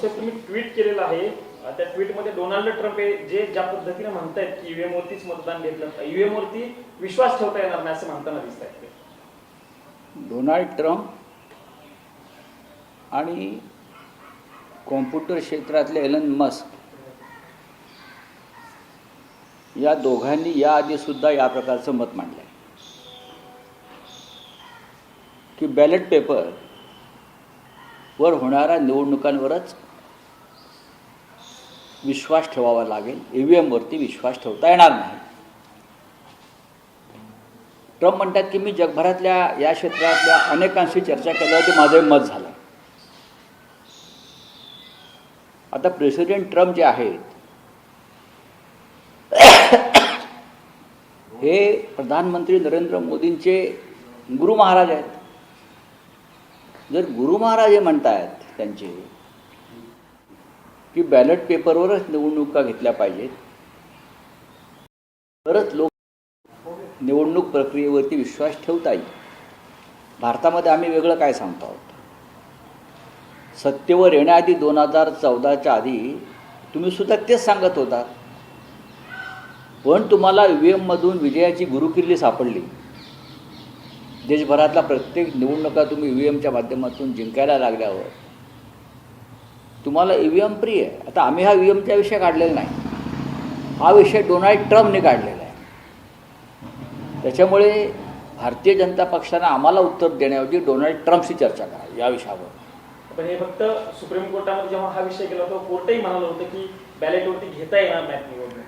भाऊसाहेब तुम्ही ट्विट केलेलं आहे, त्या ट्विटमध्ये डोनाल्ड ट्रम्प हे जे ज्या पद्धतीने म्हणतायत की ईव्हीएम वरतीच मतदान घेतलं, ईव्हीएम वरती विश्वास ठेवता येणार नाही असं म्हणताना दिसत आहेत. डोनाल्ड ट्रम्प आणि कॉम्प्युटर क्षेत्रातले एलन मस्क या दोघांनी याआधीसुद्धा या प्रकारचं मत मांडलं आहे की बॅलेट पेपर वर होणाऱ्या निवडणुकांवरच विश्वास ठेवावा लागेल, ईव्हीएमवरती विश्वास ठेवता येणार नाही. ट्रम्प म्हणतात की मी जगभरातल्या या क्षेत्रातल्या अनेकांशी चर्चा केल्यावरती माझं मत झालं. आता प्रेसिडेंट ट्रम्प जे आहेत हे प्रधानमंत्री नरेंद्र मोदींचे गुरु महाराज आहेत. जर गुरु महाराज हे म्हणतायत त्यांचे की बॅलेट पेपरवरच निवडणुका घेतल्या पाहिजेत, तरच लोक निवडणूक प्रक्रियेवरती विश्वास ठेवता येईल. भारतामध्ये आम्ही वेगळं काय सांगतो आहोत. सत्तेवर येण्याआधी 2014च्या आधी तुम्ही सुद्धा तेच सांगत होता, पण तुम्हाला ईव्हीएममधून विजयाची गुरुकिल्ली सापडली. देशभरातला प्रत्येक निवडणुका तुम्ही ईव्हीएमच्या माध्यमातून जिंकायला लागल्यावर तुम्हाला ईव्हीएम प्रिय आहे. आता आम्ही हा ईव्हीएमचा विषय काढलेला नाही, हा विषय डोनाल्ड ट्रम्पने काढलेला आहे. त्याच्यामुळे भारतीय जनता पक्षानं आम्हाला उत्तर देण्याऐवजी डोनाल्ड ट्रम्पशी चर्चा करा या विषयावर. पण हे फक्त सुप्रीम कोर्टामध्ये जेव्हा हा विषय गेला होता, कोर्टही म्हणालं होतं की बॅलेटवरती घेता येणार नाहीत निवडणूक.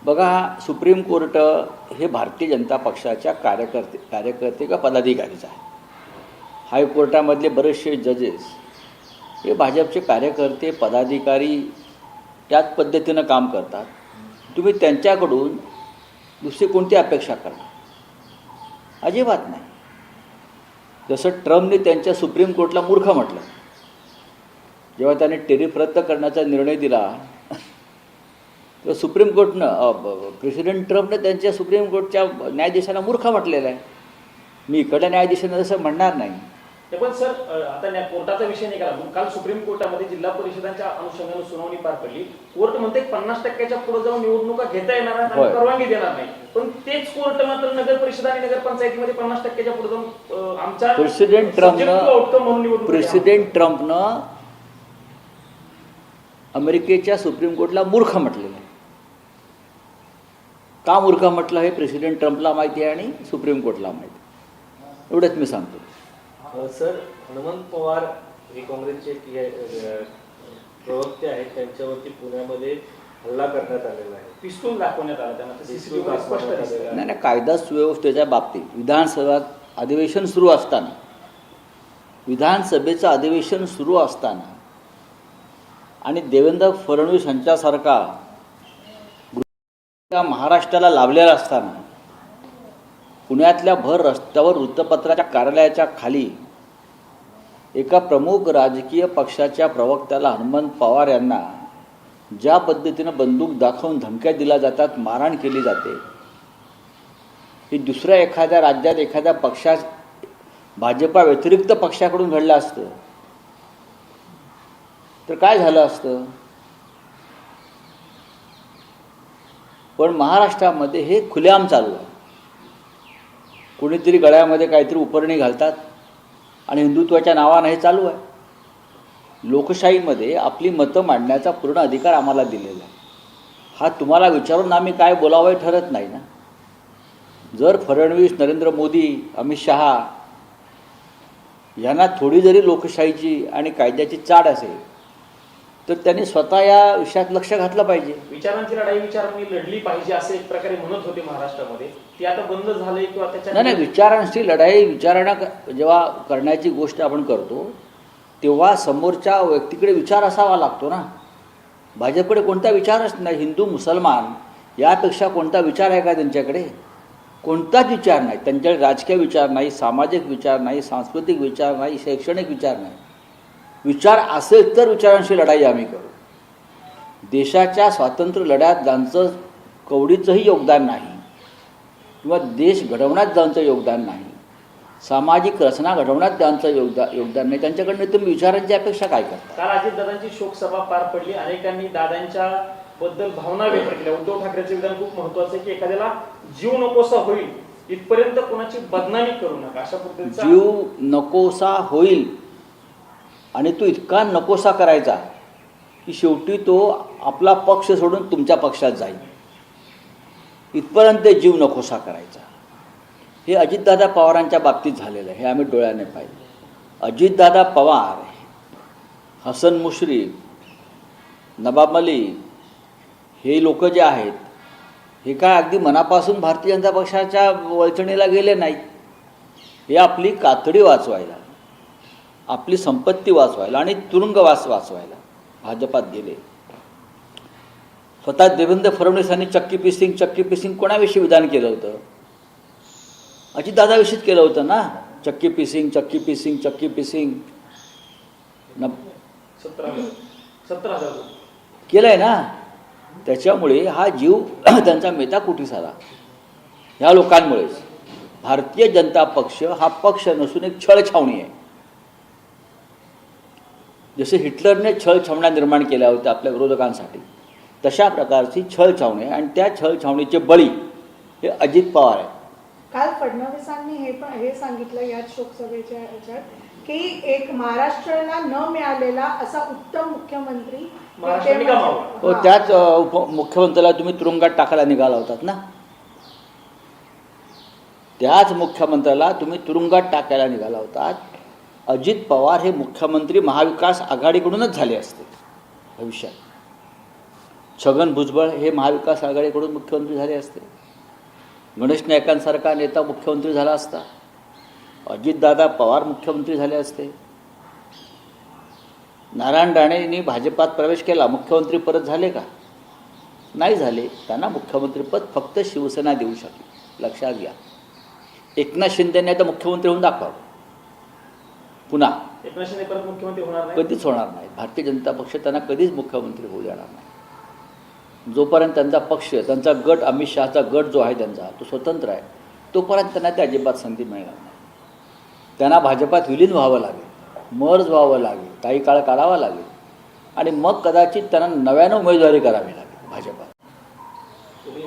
बघा, सुप्रीम कोर्ट हे भारतीय जनता पक्षाच्या कार्यकर्ते का पदाधिकारीचं आहे. हायकोर्टामधले बरेचसे जजेस हे भाजपचे कार्यकर्ते पदाधिकारी त्याच पद्धतीनं काम करतात. तुम्ही त्यांच्याकडून दुसरी कोणती अपेक्षा करणार? अजिबात नाही. जसं ट्रम्पने त्यांच्या सुप्रीम कोर्टला मूर्ख म्हटलं जेव्हा त्याने टेरिफ रद्द करण्याचा निर्णय दिला, तर सुप्रीम कोर्टनं प्रेसिडेंट ट्रम्पने त्यांच्या सुप्रीम कोर्टच्या न्यायाधीशांना मूर्ख म्हटलेलं आहे. मी इकडल्या न्यायाधीशांना तसं म्हणणार नाही. पण सर, आता कोर्टाचा विषय निघाला. काल सुप्रीम कोर्टामध्ये जिल्हा परिषदांच्या अनुषंगाने सुनावणी पार पडली. कोर्ट म्हणते 50% पुढे जाऊन निवडणुका घेता येणार नाही आणि परवानगी देणार नाही. पण तेच कोर्ट मात्र नगर परिषद आणि नगरपंचायतीमध्ये 50% पुढे जाऊन आमच्या प्रेसिडेंट ट्रम्पनं अमेरिकेच्या सुप्रीम कोर्टला मूर्ख म्हटलेलं आहे. का मूर्ख म्हटलं हे प्रेसिडेंट ट्रम्पला माहिती आहे आणि सुप्रीम कोर्टला माहिती आहे. एवढंच मी सांगतो. सर, हनुमंत पवार हे काँग्रेसचे प्रवक्ते आहेत, त्यांच्यावरती पुण्यामध्ये हल्ला करण्यात आलेला आहे. पिस्तूल दाखवण्यात आला त्यांना. नाही, कायदा सुव्यवस्थेच्या बाबतीत विधानसभा अधिवेशन सुरू असताना, विधानसभेचं अधिवेशन सुरू असताना आणि देवेंद्र फडणवीस यांच्यासारखा महाराष्ट्राला लाभलेला असताना पुण्यातल्या भर रस्त्यावर वृत्तपत्राच्या कार्यालयाच्या खाली एका प्रमुख राजकीय पक्षाच्या प्रवक्त्याला हनुमंत पवार यांना ज्या पद्धतीनं बंदूक दाखवून धमक्या दिल्या जातात, मारहाण केली जाते, ही दुसऱ्या एखाद्या राज्यात एखाद्या पक्षात भाजपा व्यतिरिक्त पक्षाकडून घडलं असतं तर काय झालं असतं. पण महाराष्ट्रामध्ये हे खुलेआम चालू आहे. कोणीतरी गळ्यामध्ये काहीतरी उपरणी घालतात आणि हिंदुत्वाच्या नावानं हे चालू आहे. लोकशाहीमध्ये आपली मतं मांडण्याचा पूर्ण अधिकार आम्हाला दिलेला आहे. हा तुम्हाला विचारून आम्ही काय बोलावं हे ठरत नाही ना. जर फडणवीस, नरेंद्र मोदी, अमित शहा यांना थोडी जरी लोकशाहीची आणि कायद्याची चाड असेल तर त्यांनी स्वतः या विषयात लक्ष घातलं पाहिजे. विचारांची लढाई विचारांनी लढली पाहिजे असे एक प्रकारे म्हणत होते महाराष्ट्रामध्ये. ती आता बंद झाले किंवा त्याच्या नाही, विचारांची लढाई विचारणा जेव्हा करण्याची गोष्ट आपण करतो तेव्हा समोरच्या व्यक्तीकडे विचार असावा लागतो ना. भाजपकडे कोणता विचारच नाही. हिंदू मुसलमान यापेक्षा कोणता विचार आहे का त्यांच्याकडे? कोणताच विचार नाही. त्यांच्याकडे राजकीय विचार नाही, सामाजिक विचार नाही, सांस्कृतिक विचार नाही, शैक्षणिक विचार नाही. विचार असेल तर विचारांशी लढाई आम्ही करू. देशाच्या स्वातंत्र्य लढ्यात ज्यांचं कवडीचंही योगदान नाही किंवा देश घडवण्यात ज्यांचं योगदान नाही, सामाजिक रचना घडवण्यात त्यांचं योगदान नाही, त्यांच्याकडनं तुम्ही विचारांची अपेक्षा काय करता? काल अजितदादांची शोकसभा पार पडली. अनेकांनी दादांच्या बद्दल भावना व्यक्त केल्या. उद्धव ठाकरेंचं विधान खूप महत्वाचं आहे की एखाद्याला जीव नकोसा होईल इथपर्यंत कोणाची बदनामी करू नका, अशा पद्धतीचा जीव नकोसा होईल आणि तो इतका नकोसा करायचा की शेवटी तो आपला पक्ष सोडून तुमच्या पक्षात जाईल, इथपर्यंत जीव नकोसा करायचा. हे अजितदादा पवारांच्या बाबतीत झालेलं आहे, हे आम्ही डोळ्याने पाहिलं. अजितदादा पवार, हसन मुश्रीफ, नवाब मलिक हे लोक जे आहेत हे काय अगदी मनापासून भारतीय जनता पक्षाच्या वळचणीला गेले नाहीत. हे आपली कातडी वाचवायला, आपली संपत्ती वाचवायला आणि तुरुंगवास वाचवायला भाजपात गेले. स्वतः देवेंद्र फडणवीसांनी चक्की पिसिंग कोणाविषयी विधान केलं होतं? अजितदादाविषयीच केलं होतं ना. चक्की पिसिंग 17,000 केलंय ना. त्याच्यामुळे हा जीव त्यांचा मेटाकुटीस आला ह्या लोकांमुळेच. भारतीय जनता पक्ष हा पक्ष नसून एक छळछावणी आहे. जसे हिटलरने छळछावण्या निर्माण केल्या होत्या आपल्या विरोधकांसाठी, तशा प्रकारची छळछावणी आहे आणि त्या छळछावणीचे बळी हे अजित पवार आहे. काल फडणवीसांनी हे सांगितलं या शोकसभेच्या ह्याच्यात की एक महाराष्ट्राला न मिळालेला असा उत्तम मुख्यमंत्री महाराष्ट्राने गमावला. हो, त्याच मुख्यमंत्र्याला तुम्ही तुरुंगात टाकायला निघाला होतात ना. त्याच मुख्यमंत्र्याला तुम्ही तुरुंगात टाकायला निघाला होतात. अजित पवार हे मुख्यमंत्री महाविकास आघाडीकडूनच झाले असते भविष्यात. छगन भुजबळ हे महाविकास आघाडीकडून मुख्यमंत्री झाले असते. गणेश नाईकांसारखा नेता मुख्यमंत्री झाला असता. अजितदादा पवार मुख्यमंत्री झाले असते. नारायण राणेंनी भाजपात प्रवेश केला, मुख्यमंत्री परत झाले का? नाही झाले. त्यांना मुख्यमंत्रीपद फक्त शिवसेना देऊ शकली, लक्षात घ्या. एकनाथ शिंदेने आता मुख्यमंत्री होऊन दाखवा पुन्हा. एकनाथ शिंदे परत मुख्यमंत्री होणार नाही, कधीच होणार नाही. भारतीय जनता पक्ष त्यांना कधीच मुख्यमंत्री होऊ देणार नाही. जोपर्यंत त्यांचा पक्ष, त्यांचा गट, अमित शहाचा गट जो आहे त्यांचा, तो स्वतंत्र आहे, तोपर्यंत त्यांना त्या अजिबात संधी मिळणार नाही. त्यांना भाजपात विलीन व्हावं लागेल, मर्ज व्हावं लागेल, काही काळ काढावा लागेल आणि मग कदाचित त्यांना नव्यानं उमेदवारी करावी लागेल भाजपात.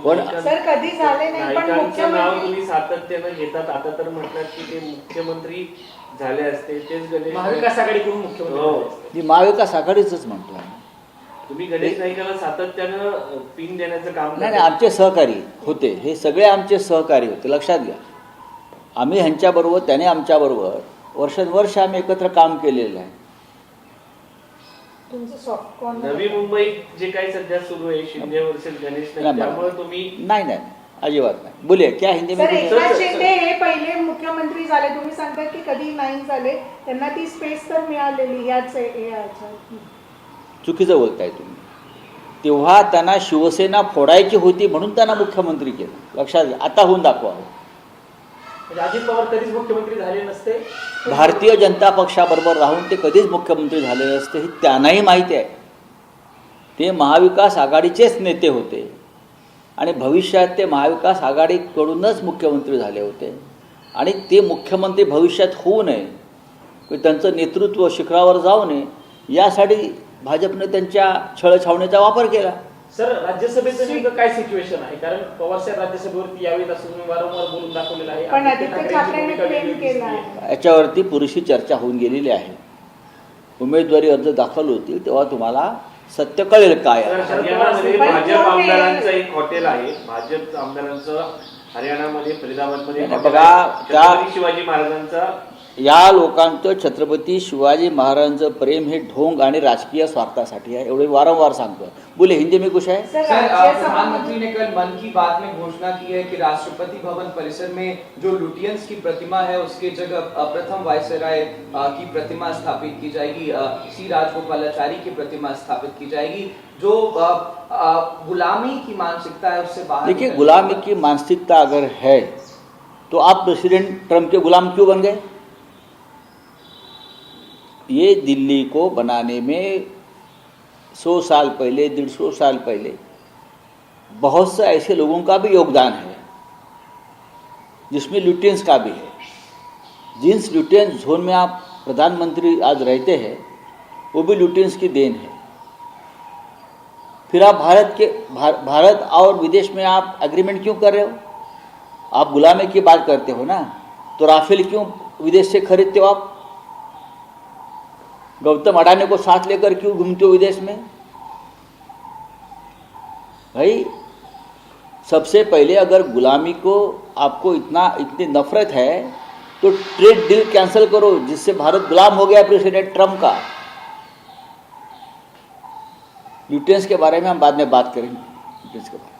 पण सर कधी झाले नाही, पण नाईकांचं नाव मुख्यमंत्री तुम्ही सातत्यानं घेतात. आता तर म्हटलं की ते मुख्यमंत्री झाले असते, तेच गणेश महाविकास आघाडीकडून मुख्यमंत्री हो. झाले असते. मी महाविकास आघाडीचंच म्हटलं. तुम्ही गणेश नाईकाला सातत्यानं पिन देण्याचं काम नाही नाही, आमचे सहकारी होते, हे सगळे आमचे सहकारी होते, लक्षात घ्या. आम्ही ह्यांच्याबरोबर, त्याने आमच्याबरोबर वर्षानुवर्ष आम्ही एकत्र काम केलेलं आहे. तुमचं सॉफ्ट कॉर्नर नवी मुंबईत जे काही सध्या सुरू आहे, शिंदे वर्सेस गणेश नाईक, नाही, त्यामुळे तुम्ही नाही नाही अजिबात नाही. बोलिये क्या हिंदी में सर कुछ- एकनाथ शिंदे हे पहिले मुख्यमंत्री झाले, तुम्ही सांगतात की कधी नाही झाले, त्यांना ती स्पेस तर मिळालेली ह्याच चुकीचं बोलताय तुम्ही. तेव्हा त्यांना शिवसेना फोडायची होती म्हणून त्यांना मुख्यमंत्री केलं, लक्षात घ्या. आता होऊन दाखवा. म्हणजे अजित पवार कधीच मुख्यमंत्री झाले नसते. भारतीय जनता पक्षाबरोबर राहून ते कधीच मुख्यमंत्री झाले नसते हे त्यांनाही माहिती आहे. ते महाविकास आघाडीचेच नेते होते आणि भविष्यात ते महाविकास आघाडीकडूनच मुख्यमंत्री झाले होते आणि ते मुख्यमंत्री भविष्यात होऊ नये, त्यांचं नेतृत्व शिखरावर जाऊ नये, यासाठी भाजपने त्यांच्या छळछावणीचा वापर केला. सर राज्यसभेचं नेमकं काय सिच्युएशन आहे? कारण पवार साहेब राज्यसभेवरती यावेत असं तुम्ही वारंवार बोलून दाखवलेलं आहे. पण आदित्य आदित्य ठाकरेंची ठाकरेंनी भूमिका claim वेगळी केलं दिसतेय. आहे. याच्यावरती पुरेशी चर्चा होऊन गेलेली आहे. उमेदवारी अर्ज दाखल होतील तेव्हा तुम्हाला सत्य कळेल काय आहे. हरियाणामध्ये पण भाजप कोण आमदारांचं एक हॉटेल आहे. भाजप आमदारांचं हरियाणामध्ये फरीदाबादमध्ये नाही, हॉटेल बघा, आहे. त्या- छत्रपती शिवाजी महाराजांचा या लोकांचं छत्रपती शिवाजी महाराजांचं प्रेम हे ढोंग आणि राजकीय स्वार्थासाठी आहे, एवढे वारंवार सांगतो. बोले हिंदी में कुछ है? सर सर राज्यसभा प्रधानमंत्री ने कल मन की बात में घोषणा की है कि राष्ट्रपति भवन परिसर में जो लुटियंस की प्रतिमा है उसके जगह प्रथम वायसराय की प्रतिमा स्थापित की जाएगी, सी राजगोपालाचारी की प्रतिमा स्थापित की जाएगी, जो गुलामी की मानसिकता है उससे बाहर देखिए, निकलने गुलामी का- की मानसिकता अगर है तो आप प्रेसिडेंट ट्रम्प के गुलाम क्यों बन गए? ये दिल्ली को बनाने में 100 साल पहले, 150 साल पहले बहुत से ऐसे लोगों का भी योगदान है, जिसमें लुटियंस का भी है, जिस लुटियंस जोन में आप प्रधानमंत्री आज रहते हैं वो भी लुटियंस की देन है। फिर आप भारत और विदेश में आप एग्रीमेंट क्यों कर रहे हो? आप गुलामी की बात करते हो ना, तो राफेल क्यों विदेश से खरीदते हो आप? गौतम अडानी को साथ लेकर क्यों घूमते हो विदेश में? भाई सबसे पहले अगर गुलामी को आपको इतनी नफरत है तो ट्रेड डील कैंसिल करो, जिससे भारत गुलाम हो गया प्रेसिडेंट ट्रम्प का। ल्यूटेंस के बारे में हम बाद में बात करेंगे। ल्यूटेंस के बारे में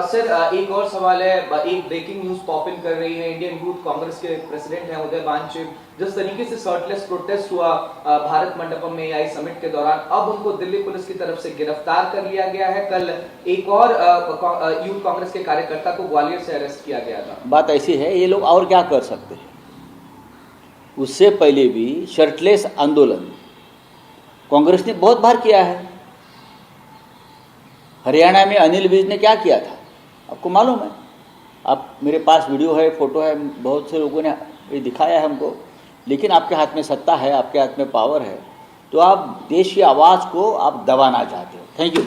सर एक और सवाल है, एक ब्रेकिंग न्यूज पॉप इन कर रही है। इंडियन यूथ कांग्रेस के प्रेसिडेंट हैं उदय बांचेप, जिस तरीके से शर्टलेस प्रोटेस्ट हुआ भारत मंडपम में आई समिट के दौरान, अब उनको दिल्ली पुलिस की तरफ से गिरफ्तार कर लिया गया है। कल एक और यूथ कांग्रेस के कार्यकर्ता को ग्वालियर से अरेस्ट किया गया था। बात ऐसी है, ये लोग और क्या कर सकते हैं? उससे पहले भी शर्टलेस आंदोलन कांग्रेस ने बहुत बार किया है। हरियाणा में अनिल विज ने क्या किया था आपको मालूम है? आप मेरे पास वीडियो है, फोटो है, बहुत से लोगों ने ये दिखाया है हमको। लेकिन आपके हाथ में सत्ता है, आपके हाथ में पावर है, तो आप देश की आवाज़ को आप दबाना चाहते हो। Thank you.